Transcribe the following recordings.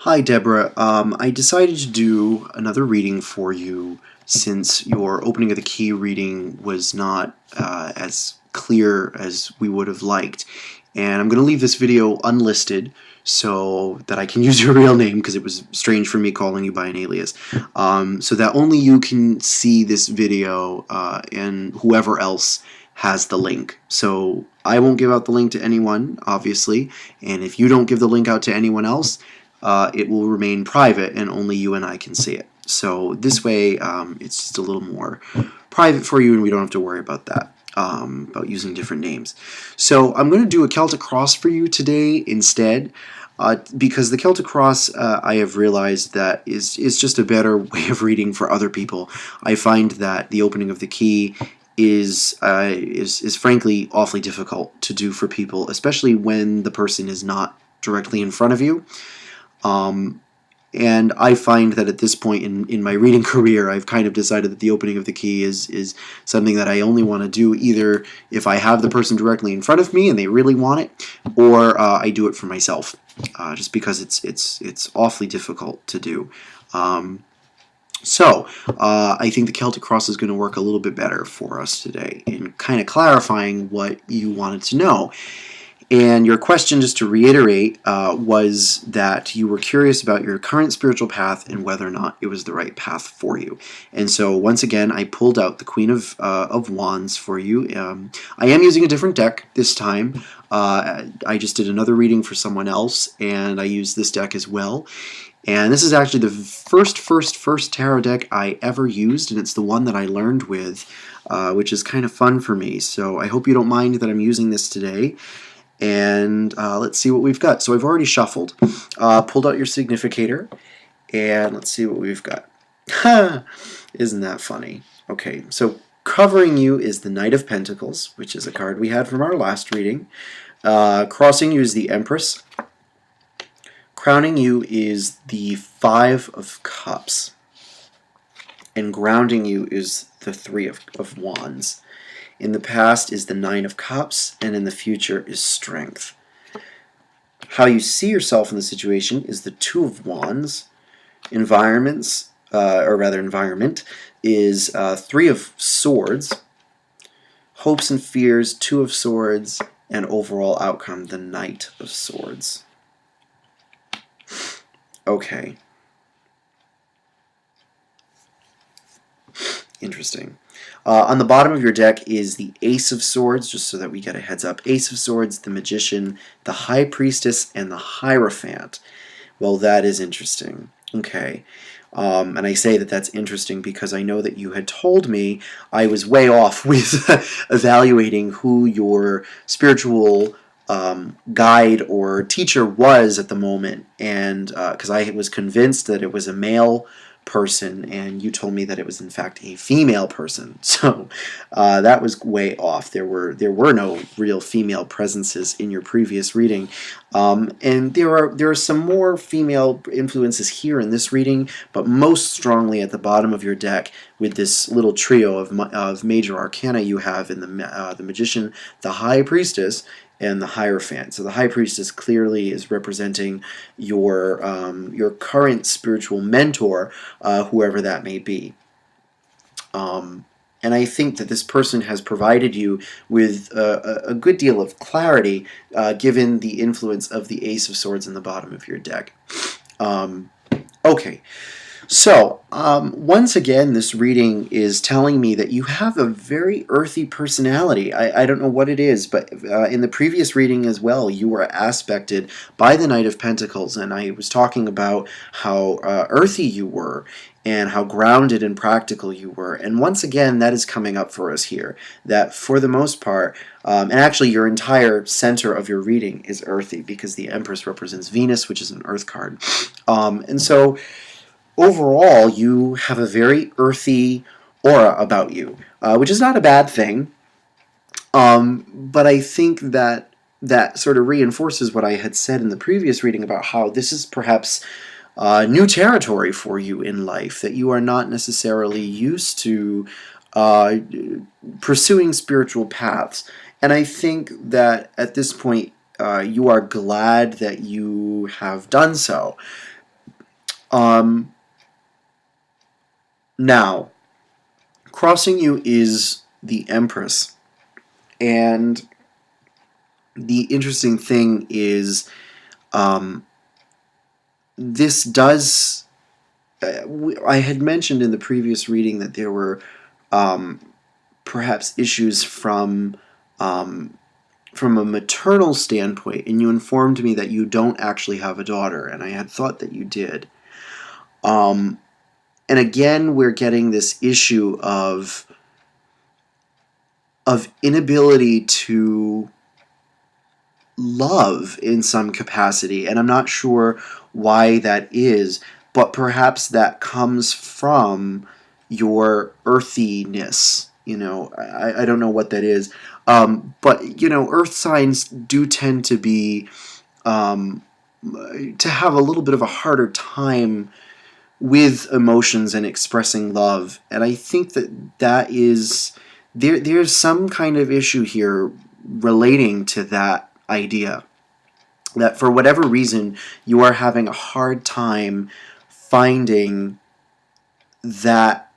Hi, Deborah. I decided to do another reading for you since your opening of the key reading was not as clear as we would have liked. And I'm going to leave this video unlisted so that I can use your real name because it was strange for me calling you by an alias. So that only you can see this video and whoever else has the link. So I won't give out the link to anyone, obviously, and if you don't give the link out to anyone else, it will remain private and only you and I can see it. So this way it's just a little more private for you and we don't have to worry about that, about using different names. So I'm going to do a Celtic Cross for you today instead, because the Celtic Cross I have realized that is just a better way of reading for other people. I find that the opening of the key is frankly awfully difficult to do for people, especially when the person is not directly in front of you. And I find that at this point in my reading career, I've kind of decided that the opening of the key is something that I only want to do either if I have the person directly in front of me and they really want it, or I do it for myself, just because it's awfully difficult to do. So I think the Celtic Cross is going to work a little bit better for us today in kind of clarifying what you wanted to know. And your question, just to reiterate, was that you were curious about your current spiritual path and whether or not it was the right path for you. And so once again, I pulled out the Queen of Wands for you. I am using a different deck this time. I just did another reading for someone else, and I used this deck as well. And this is actually the first tarot deck I ever used, and it's the one that I learned with, which is kind of fun for me. So I hope you don't mind that I'm using this today. And let's see what we've got. So I've already shuffled, pulled out your significator, and let's see what we've got. Isn't that funny? Okay, so covering you is the Knight of Pentacles, which is a card we had from our last reading. Crossing you is the Empress. Crowning you is the Five of Cups. And grounding you is the Three of Wands. In the past is the Nine of Cups, and in the future is Strength. How you see yourself in the situation is the Two of Wands. Environment is Three of Swords. Hopes and fears, Two of Swords, and overall outcome, the Knight of Swords. Okay. Interesting. On the bottom of your deck is the Ace of Swords, just so that we get a heads up. Ace of Swords, the Magician, the High Priestess, and the Hierophant. Well, that is interesting. Okay. And I say that that's interesting because I know that you had told me I was way off with evaluating who your spiritual guide or teacher was at the moment, and because I was convinced that it was a male person, and you told me that it was in fact a female person. So that was way off. There were no real female presences in your previous reading, and there are some more female influences here in this reading, but most strongly at the bottom of your deck with this little trio of major arcana you have in the Magician, the High Priestess, and the Hierophant. So the High Priestess clearly is representing your current spiritual mentor, whoever that may be. And I think that this person has provided you with a good deal of clarity, given the influence of the Ace of Swords in the bottom of your deck. Okay. So, once again, this reading is telling me that you have a very earthy personality. I don't know what it is, but in the previous reading as well, you were aspected by the Knight of Pentacles, and I was talking about how earthy you were and how grounded and practical you were. And once again, that is coming up for us here, that for the most part, and actually your entire center of your reading is earthy, because the Empress represents Venus, which is an earth card. And so overall, you have a very earthy aura about you, which is not a bad thing, but I think that sort of reinforces what I had said in the previous reading about how this is perhaps new territory for you in life, that you are not necessarily used to pursuing spiritual paths. And I think that at this point, you are glad that you have done so. Um, Now, crossing you is the Empress. And the interesting thing is, um, this does. I had mentioned in the previous reading that there were um, perhaps issues um, from a maternal standpoint, and you informed me that you don't actually have a daughter, and I had thought that you did. Um, and again, we're getting this issue of inability to love in some capacity, and I'm not sure why that is, but perhaps that comes from your earthiness. I don't know what that is, but earth signs do tend to be um, to have a little bit of a harder time with emotions and expressing love, and I think that is there's some kind of issue here relating to that idea, that for whatever reason you are having a hard time finding that,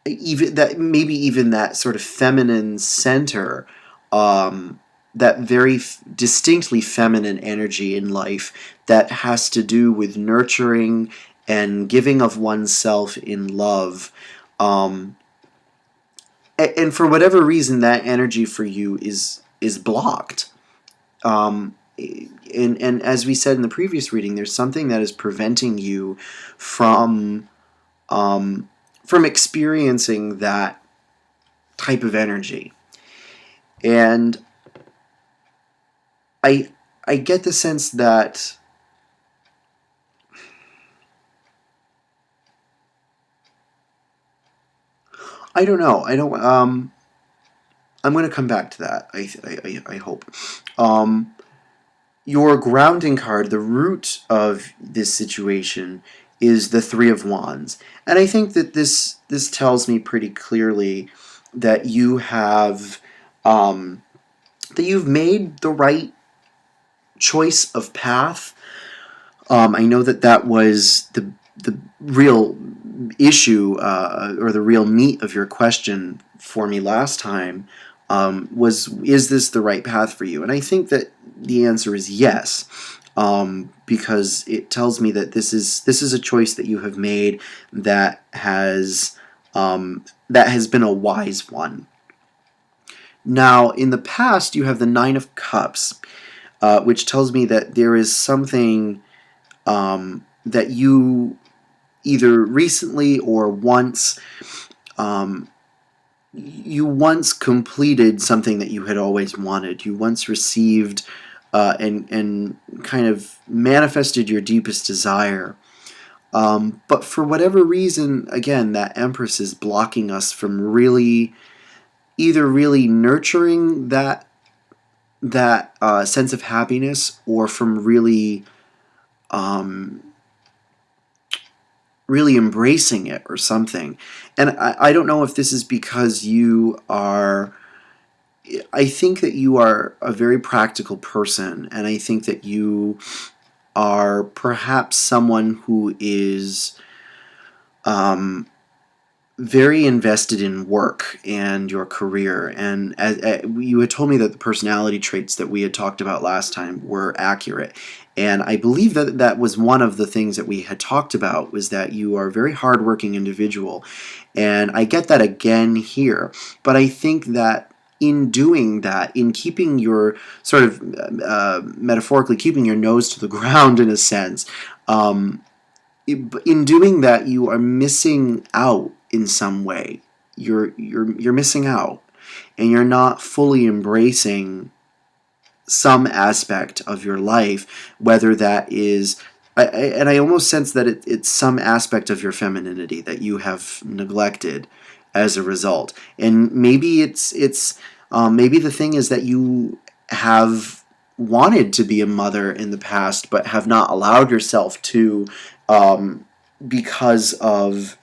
even that sort of feminine center, um, that very distinctly feminine energy in life that has to do with nurturing and giving of oneself in love. Um, and for whatever reason, that energy for you is blocked. And as we said in the previous reading, there's something that is preventing you from um, from experiencing that type of energy. And I I get the sense that I don't know. I don't. I'm going to come back to that. I hope. Um, your grounding card, the root of this situation, is the Three of Wands, and I think that this tells me pretty clearly that um, you've made the right choice of path. I know that was the real issue, or the real meat of your question for me last time, was, is this the right path for you? And I think that the answer is yes, because it tells me that this is a choice that you have made that has been a wise one. Now, in the past, you have the Nine of Cups, which tells me that there is something that you either recently or um, once completed something that you had always wanted. You once received and kind of manifested your deepest desire. But for whatever reason, again, that Empress is blocking us from either really nurturing that sense of happiness, or from um, really embracing it or something. And I don't know if this is because I think that you are a very practical person, and I think that you are perhaps someone who is um, very invested in work and your career. And you had told me that the personality traits that we had talked about last time were accurate. And I believe that was one of the things that we had talked about, was that you are a very hardworking individual. And I get that again here. But I think that in doing that, in keeping your sort of metaphorically keeping your nose to the ground in a sense, um, in doing that, you are missing out in some way. You're missing out, and you're not fully embracing some aspect of your life, whether that is. And I almost sense that it's some aspect of your femininity that you have neglected as a result. And maybe maybe the thing is that you have wanted to be a mother in the past, but have not allowed yourself to, um, because of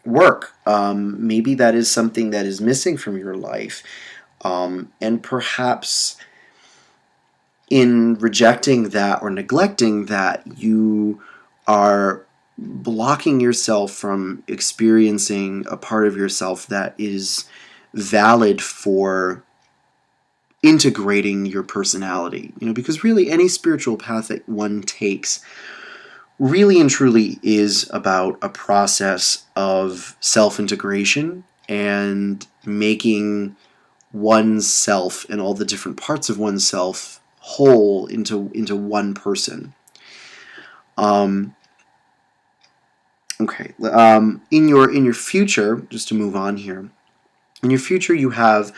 work. Maybe that is something that is missing from your life, and perhaps in rejecting that or neglecting that, you are blocking yourself from experiencing a part of yourself that is valid for integrating your personality. Because really any spiritual path that one takes really and truly is about a process of self-integration and making oneself and all the different parts of oneself whole into one person. Okay. In your future, just to move on here, in your future you have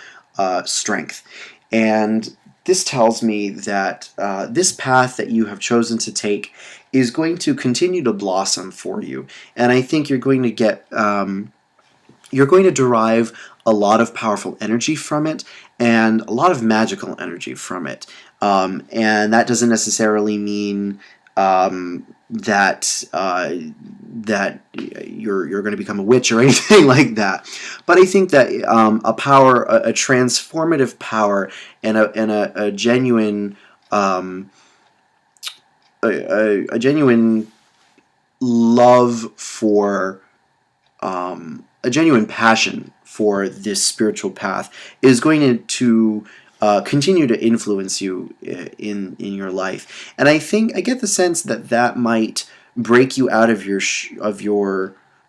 strength, and this tells me that this path that you have chosen to take is going to continue to blossom for you, and I think you're going to get you're going to derive a lot of powerful energy from it and a lot of magical energy from it, and that doesn't necessarily mean that that you're going to become a witch or anything like that. But I think that a power, a transformative power, and a genuine a genuine love for a genuine passion for this spiritual path is going to continue to influence you in your life. And I get the sense that that might break you out of your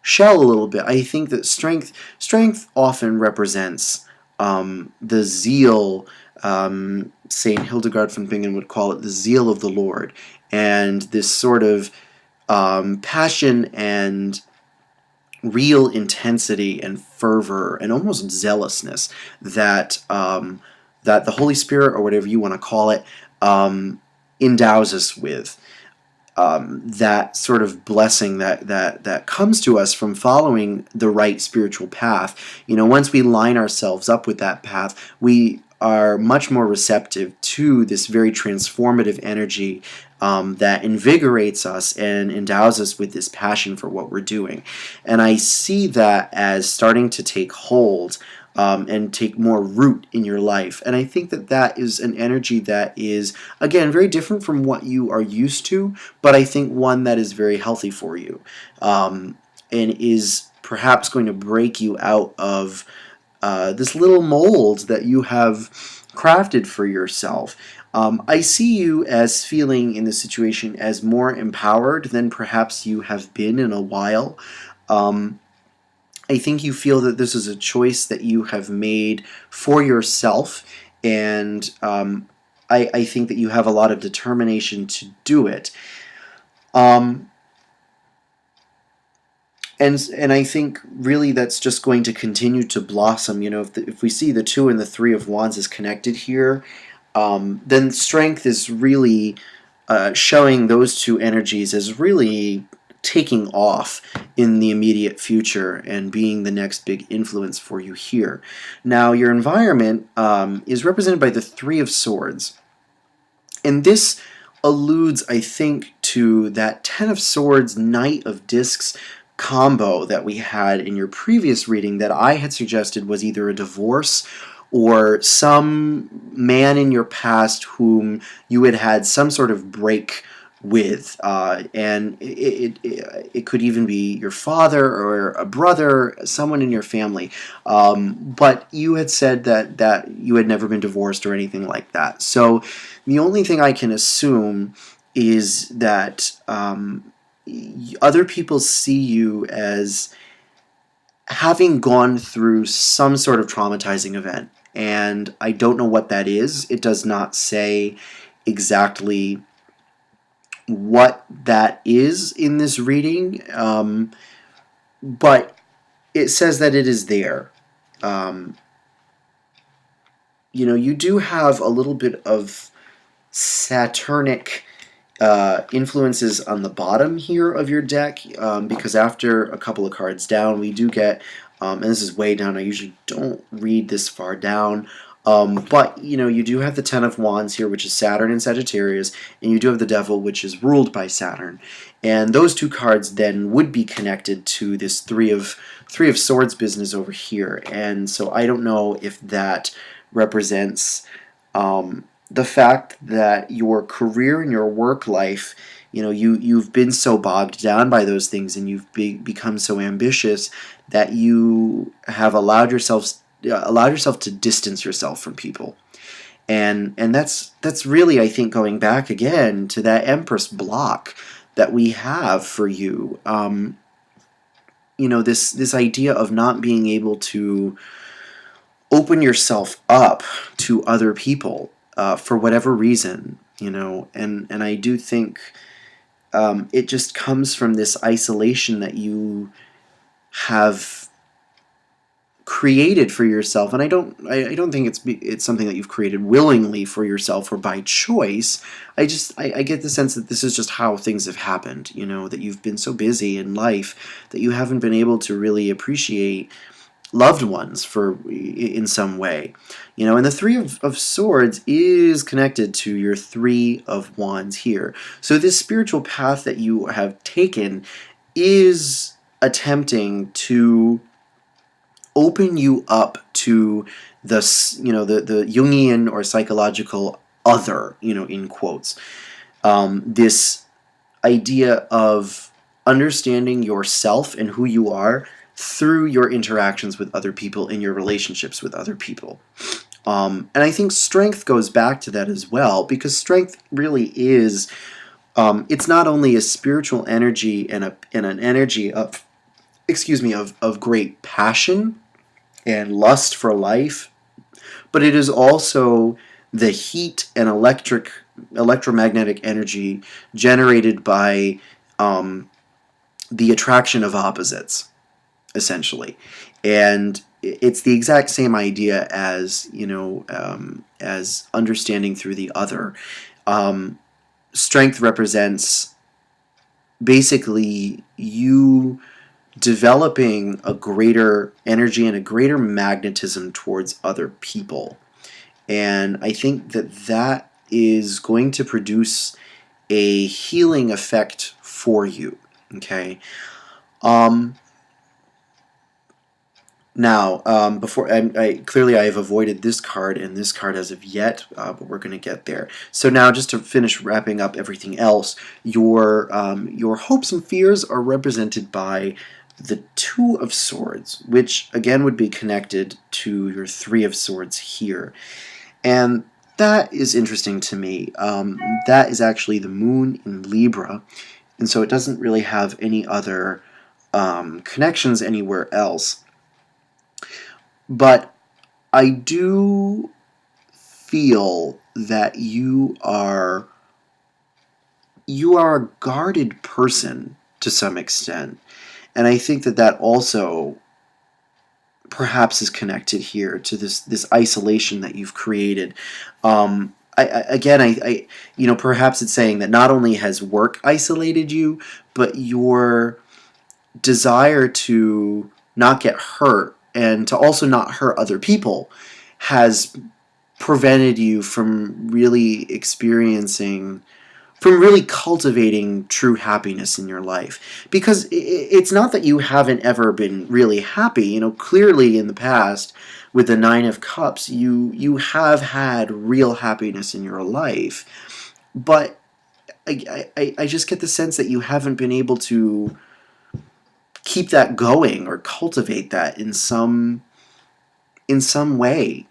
shell a little bit. I think that strength often represents the zeal. Saint Hildegard von Bingen would call it the zeal of the Lord, and this sort of passion and real intensity and fervor and almost zealousness that that the Holy Spirit, or whatever you want to call it, endows us with. That sort of blessing that comes to us from following the right spiritual path. Once we line ourselves up with that path, we are much more receptive to this very transformative energy that invigorates us and endows us with this passion for what we're doing. And I see that as starting to take hold and take more root in your life. And I think that that is an energy that is, again, very different from what you are used to, but I think one that is very healthy for you, and is perhaps going to break you out of this little mold that you have crafted for yourself. I see you as feeling in this situation as more empowered than perhaps you have been in a while. I think you feel that this is a choice that you have made for yourself, and I think that you have a lot of determination to do it. And I think really that's just going to continue to blossom. If we see the 2 and the 3 of Wands is connected here, then strength is really showing those 2 energies as really taking off in the immediate future and being the next big influence for you here. Now, your environment is represented by the 3 of Swords. And this alludes, I think, to that 10 of Swords, Knight of Discs combo that we had in your previous reading that I had suggested was either a divorce or some man in your past whom you had had some sort of break with, and it could even be your father or a brother, someone in your family, but you had said that you had never been divorced or anything like that. So the only thing I can assume is that other people see you as having gone through some sort of traumatizing event, and I don't know what that is. It does not say exactly what that is in this reading, but it says that it is there. You do have a little bit of Saturnic influences on the bottom here of your deck, because after a couple of cards down, we do get, and this is way down, I usually don't read this far down, but you do have the 10 of Wands here, which is Saturn and Sagittarius, and you do have the Devil, which is ruled by Saturn. And those 2 cards then would be connected to this 3 of Swords business over here. And so I don't know if that represents the fact that your career and your work life you've been so bogged down by those things, and you've become so ambitious that you have allowed yourself to distance yourself from people. And that's really, I think, going back again to that Empress block that we have for you. This idea of not being able to open yourself up to other people for whatever reason, and I do think it just comes from this isolation that you have created for yourself. And I don't think it's something that you've created willingly for yourself or by choice. I get the sense that this is just how things have happened, that you've been so busy in life that you haven't been able to really appreciate loved ones in some way. And the Three of Swords is connected to your Three of Wands here. So this spiritual path that you have taken is attempting to open you up to the Jungian or psychological other, in quotes. This idea of understanding yourself and who you are through your interactions with other people and your relationships with other people. And I think strength goes back to that as well, because strength really is, it's not only a spiritual energy and an energy of great passion and lust for life, but it is also the heat and electromagnetic energy generated by the attraction of opposites, essentially. And it's the exact same idea as as understanding through the other. Strength represents basically you developing a greater energy and a greater magnetism towards other people. And I think that is going to produce a healing effect for you. Okay. Now, before clearly I have avoided this card and this card as of yet, but we're going to get there. So now, just to finish wrapping up everything else, your hopes and fears are represented by the Two of Swords, which again would be connected to your Three of Swords here, and that is interesting to me. That is actually the Moon in Libra, and so it doesn't really have any other connections anywhere else. But I do feel that you are a guarded person to some extent. And I think that also perhaps is connected here to this isolation that you've created. Perhaps it's saying that not only has work isolated you, but your desire to not get hurt and to also not hurt other people has prevented you from really cultivating true happiness in your life. Because it's not that you haven't ever been really happy. Clearly in the past, with the Nine of Cups, you have had real happiness in your life. But I just get the sense that you haven't been able to keep that going or cultivate that in some way.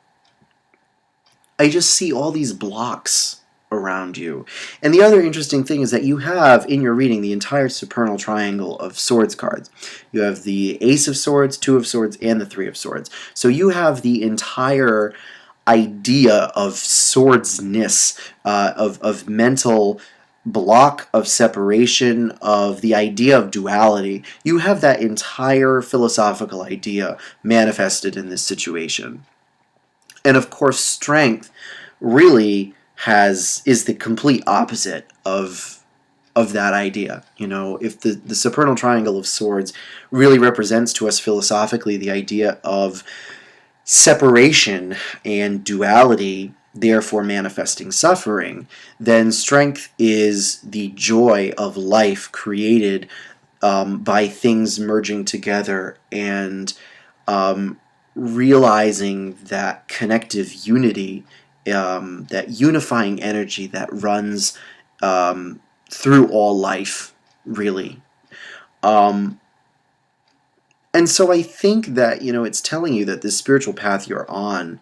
I just see all these blocks around you. And the other interesting thing is that you have in your reading the entire supernal triangle of swords cards. You have the Ace of Swords, Two of Swords, and the Three of Swords. So you have the entire idea of swordsness, of mental block, of separation, of the idea of duality. You have that entire philosophical idea manifested in this situation. And of course, strength really is the complete opposite of that idea. If the supernal triangle of swords really represents to us philosophically the idea of separation and duality, therefore manifesting suffering, then strength is the joy of life created by things merging together and realizing that connective unity, that unifying energy that runs through all life, really. Um, and so I think that, it's telling you that this spiritual path you're on,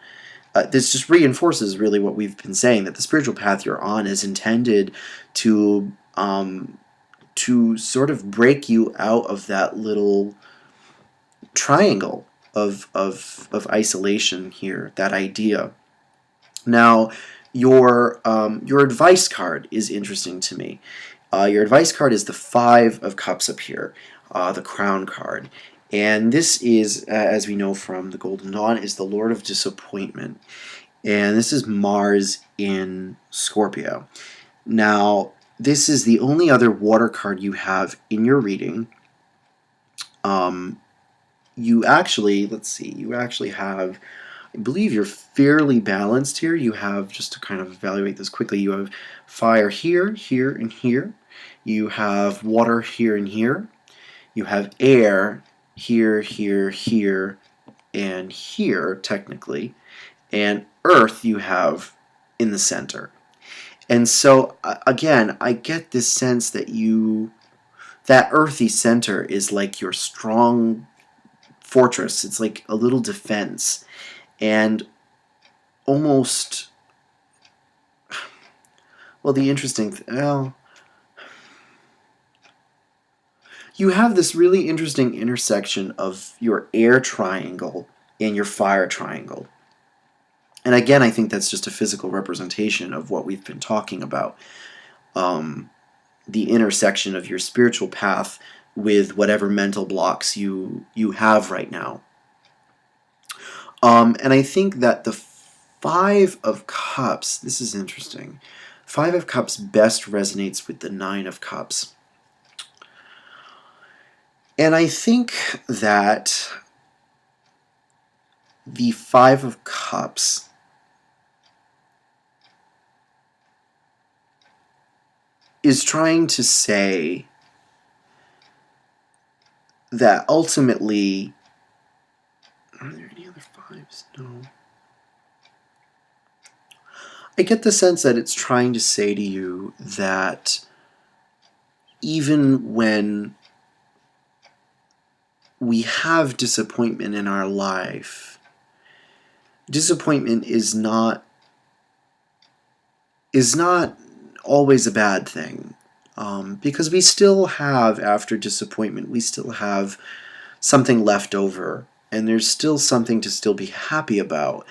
this just reinforces really what we've been saying, that the spiritual path you're on is intended to sort of break you out of that little triangle of isolation here, that idea. Now, your advice card is interesting to me. Your advice card is the Five of Cups up here, the Crown card. And this is, as we know from the Golden Dawn, is the Lord of Disappointment. And this is Mars in Scorpio. Now, this is the only other water card you have in your reading. You actually, let's see, you actually have, I believe you're fairly balanced here. You have, just to kind of evaluate this quickly, you have fire here, here, and here. You have water here and here. You have air here, here, here, and here, technically. And earth you have in the center. And so, again, I get this sense that that earthy center is like your strong fortress. It's like a little defense. And almost, well, the interesting, you have this really interesting intersection of your air triangle and your fire triangle. And again, I think that's just a physical representation of what we've been talking about. The intersection of your spiritual path with whatever mental blocks you have right now. And I think that the Five of Cups, this is interesting. Five of Cups best resonates with the Nine of Cups. And I think that the Five of Cups is trying to say that ultimately, are there any other fives? No. I get the sense that it's trying to say to you that even when we have disappointment in our life, disappointment is not always a bad thing, because we still have, after disappointment, we still have something left over, and there's still something to still be happy about.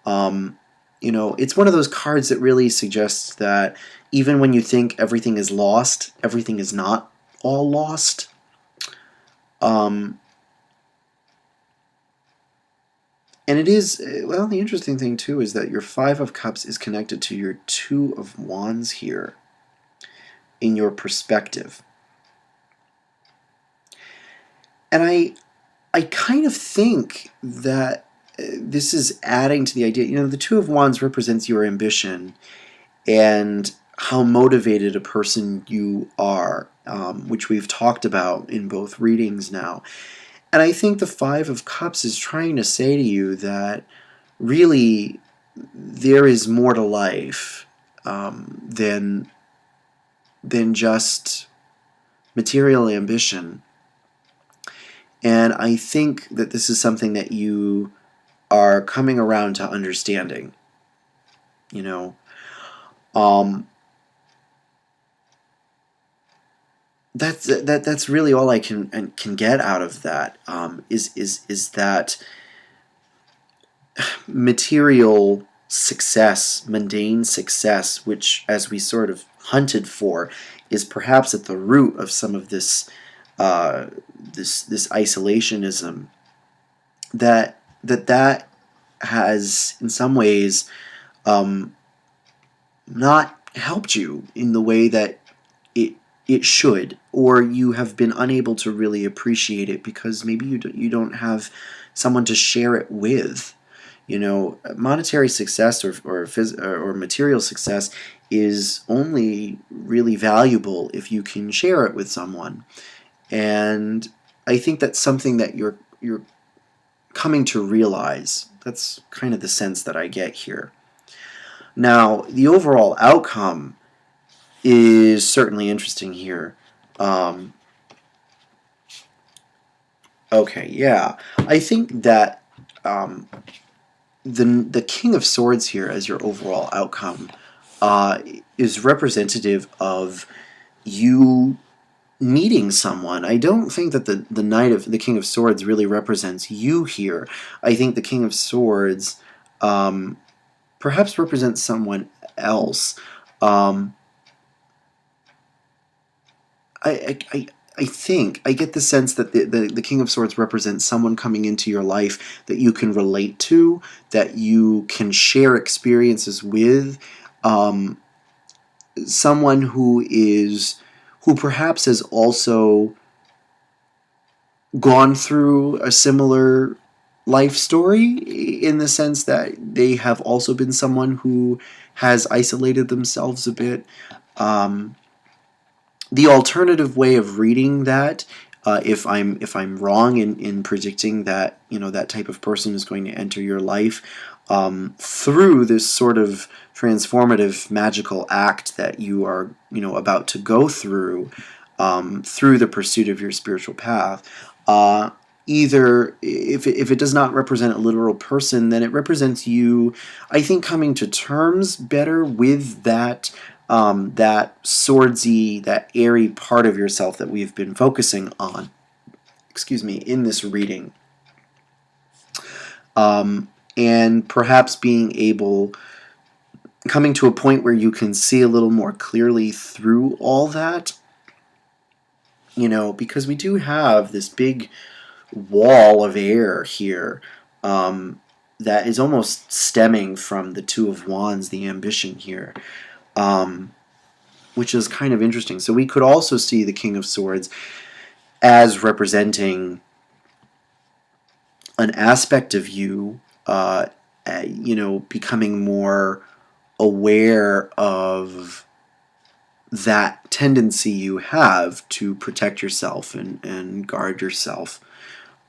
It's one of those cards that really suggests that even when you think everything is lost, everything is not all lost. And it is, well, the interesting thing too is that your Five of Cups is connected to your Two of Wands here in your perspective. And I kind of think that this is adding to the idea, the Two of Wands represents your ambition and how motivated a person you are, which we've talked about in both readings now. And I think the Five of Cups is trying to say to you that really there is more to life than just material ambition. And I think that this is something that you are coming around to understanding. That's really all I can get out of that. Is that material success, mundane success, which, as we sort of hunted for, is perhaps at the root of some of this this isolationism. That has, in some ways, not helped you in the way that it should, or you have been unable to really appreciate it because maybe you don't have someone to share it with. Monetary success or material success is only really valuable if you can share it with someone. And I think that's something that you're coming to realize. That's kind of the sense that I get here. Now, the overall outcome is certainly interesting here. Okay, yeah. I think that um, the King of Swords here as your overall outcome uh, is representative of you meeting someone. I don't think that the Knight of the King of Swords really represents you here. I think the King of Swords um, perhaps represents someone else. Um, I think I get the sense that the King of Swords represents someone coming into your life that you can relate to, that you can share experiences with, um, someone who perhaps has also gone through a similar life story in the sense that they have also been someone who has isolated themselves a bit. Um, the alternative way of reading that, if I'm wrong in predicting that that type of person is going to enter your life through this sort of transformative magical act that you are about to go through the pursuit of your spiritual path. Either if it does not represent a literal person, then it represents you, I think, coming to terms better with that swordsy, that airy part of yourself that we've been focusing on, in this reading. And perhaps coming to a point where you can see a little more clearly through all that, because we do have this big wall of air here that is almost stemming from the Two of Wands, the ambition here. Which is kind of interesting. So we could also see the King of Swords as representing an aspect of you, becoming more aware of that tendency you have to protect yourself and guard yourself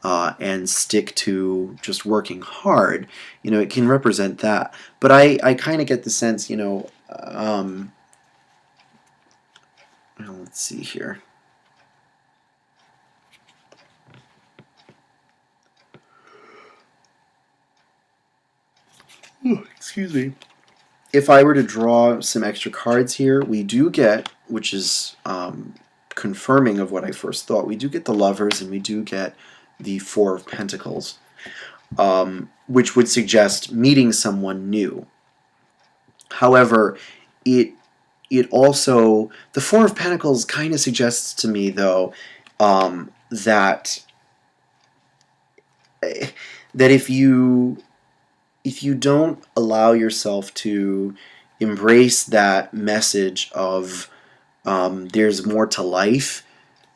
and stick to just working hard. It can represent that. But I kind of get the sense, let's see here. Ooh, excuse me. If I were to draw some extra cards here, we do get, which is confirming of what I first thought, we do get the Lovers and we do get the Four of Pentacles, which would suggest meeting someone new. However, it also, the Four of Pentacles kind of suggests to me, though, that if you don't allow yourself to embrace that message of there's more to life,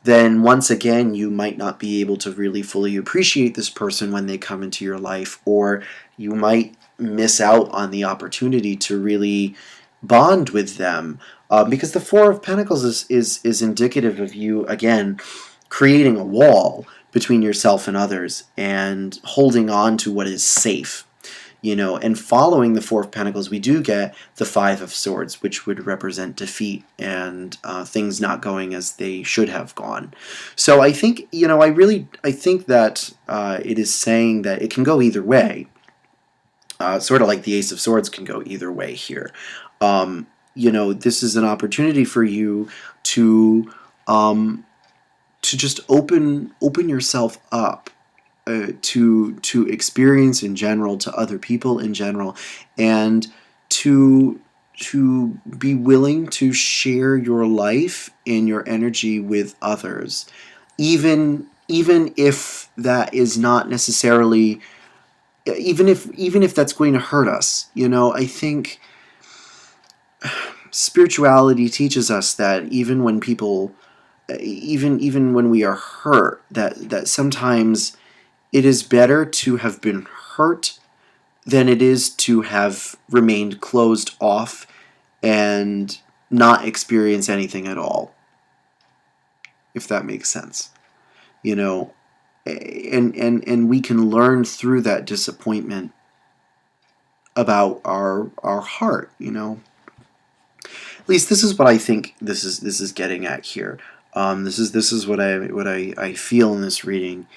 then once again you might not be able to really fully appreciate this person when they come into your life, or you might miss out on the opportunity to really bond with them, because the Four of Pentacles is indicative of you, again, creating a wall between yourself and others and holding on to what is safe. And following the Four of Pentacles, we do get the Five of Swords, which would represent defeat and things not going as they should have gone. So I think, I think that it is saying that it can go either way. Sort of like the Ace of Swords can go either way here. This is an opportunity for you to just open yourself up to experience in general, to other people in general, and to be willing to share your life and your energy with others, even if that is not necessarily, even if that's going to hurt us. I think spirituality teaches us that even when people, even when we are hurt, that sometimes it is better to have been hurt than it is to have remained closed off and not experience anything at all, if that makes sense. And we can learn through that disappointment about our heart. At least this is what I think this is getting at here. This is what I feel in this reading.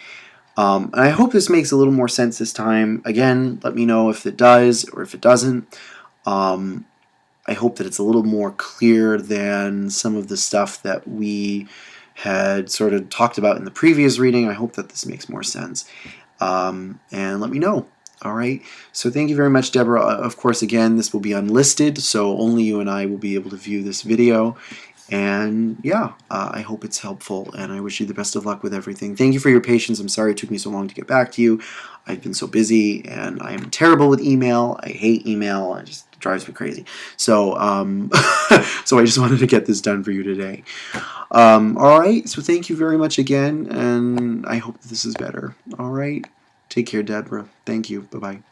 And I hope this makes a little more sense this time. Again, let me know if it does or if it doesn't. I hope that it's a little more clear than some of the stuff that we had sort of talked about in the previous reading. I hope that this makes more sense. And let me know. All right. So thank you very much, Deborah. Of course, again, this will be unlisted, so only you and I will be able to view this video. And yeah, I hope it's helpful, and I wish you the best of luck with everything. Thank you for your patience. I'm sorry it took me so long to get back to you. I've been so busy, and I am terrible with email. I hate email. It just drives me crazy. So, so I just wanted to get this done for you today. All right. So thank you very much again, and I hope this is better. All right. Take care, Deborah. Thank you. Bye-bye.